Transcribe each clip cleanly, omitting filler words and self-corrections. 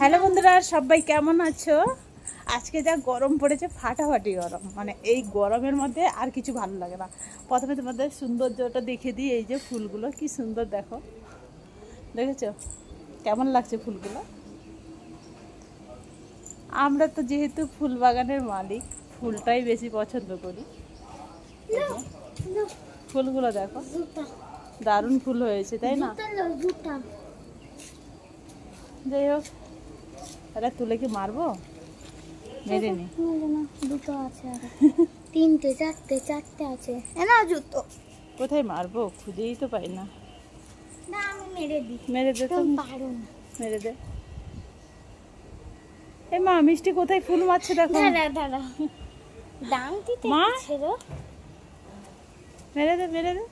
Hello বন্ধুরা, সবাই কেমন আছো? আজকে যা গরম পড়েছে, ফাটাফাটি গরম। মানে এই গরমের মধ্যে আর কিছু ভালো লাগে না। প্রথমে তোমাদের সৌন্দর্যটা দেখে দিই। এই যে ফুলগুলো কি সুন্দর, দেখো, দেখেছো কেমন লাগছে ফুলগুলো? আমরা তো যেহেতু ফুল বাগানের মালিক, ফুলটাই বেশি পছন্দ করি। ফুলগুলো দেখো, দারুণ ফুল হয়েছে, তাই না? যাই হোক, তাহলে তুলে কি মারবো? মেরে নি, দুটো আছে, তিনটে চারটে আছে। না জুতো কোথায় মারবো খুঁজেই তো পাই না। না, আমি মেরে দিই। মেরে দে তো, পারো না। মেরে দে। এ মা, মিষ্টি কোথায় ফুল মারছে দেখো। দাঁড়া ডাংটিতে মা, ছিল। মেরে দে, মেরে দে।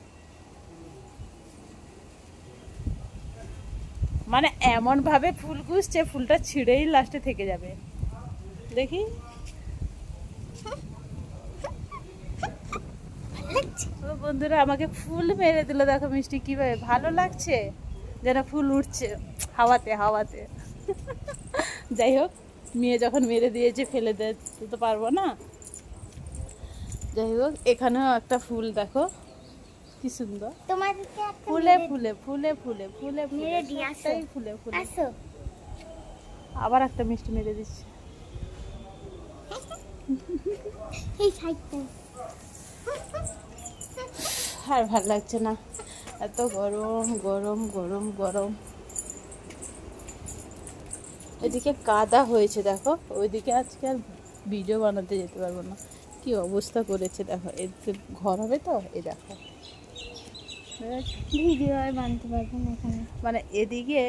মানে এমন ভাবে ফুল গুছছে, ফুলটা ছিঁড়েই লাস্টে থেকে যাবে। দেখি, ও বন্ধুরা আমাকে ফুল মেরে দিল। দেখো মিষ্টি কিভাবে, ভালো লাগছে যেন ফুল উঠছে হাওয়াতে হাওয়াতে। যাই হোক, মেয়ে যখন মেরে দিয়েছে, ফেলে দিতে তো পারবো না। যাই হোক, এখানেও একটা ফুল দেখো কি সুন্দর, তোমাদেরকে একটা ফুলে ফুলে ফুলে ফুলে ফুলে মেরে দিই, আসো। ফুলে ফুলে। আসো। আবার একটা মিষ্টি মেরে দিচ্ছে। এই সাইডটা আর ভালো লাগছে না, এত গরম গরম গরম গরম। এদিকে কাদা হয়েছে দেখো, ওইদিকে আজকে আর ভিডিও বানাতে যেতে পারবো না। কি অবস্থা করেছে দেখো, এর ঘর হবে তো, এই দেখো। ভিডিও আর বানতে পারবো না এখানে। মানে এদিকে,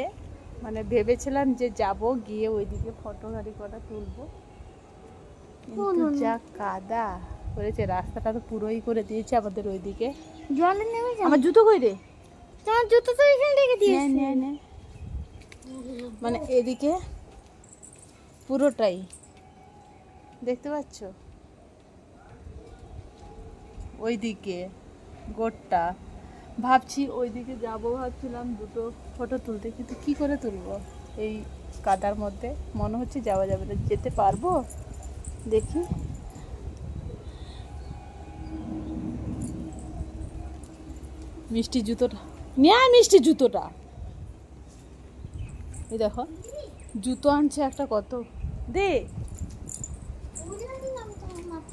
মানে ভেবেছিলাম যে যাব, গিয়ে ওইদিকে ফটো গাড়ি করা তুলবো, কিন্তু যা কাদা করেছে, রাস্তাটা তো পুরোই করে দিয়েছে আমাদের ওইদিকে। জলে নেমে যাও। আমার জুতো কই রে? তোমার জুতো তো এখানে রেখে দিয়েছি। নে। মানে এদিকে পুরোটাই দেখতে পাচ্ছ, ওইদিকে গোটটা। ভাবছি ওইদিকে যাব, ভাবছিলাম দুটো ফটো তুলতে, কিন্তু কি করে তুলবো এই কাদার মধ্যে? মনে হচ্ছে যাওয়া যাবে না। যেতে পারবো দেখি। মিষ্টি জুতোটা নিয়ে আয়, মিষ্টি জুতোটা। এই দেখো, জুতো আনছে একটা, কত দে,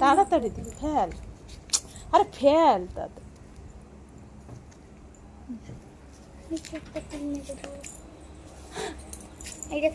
তাড়াতাড়ি দে, ফেল, আরে ফেল তাড়াতাড়ি।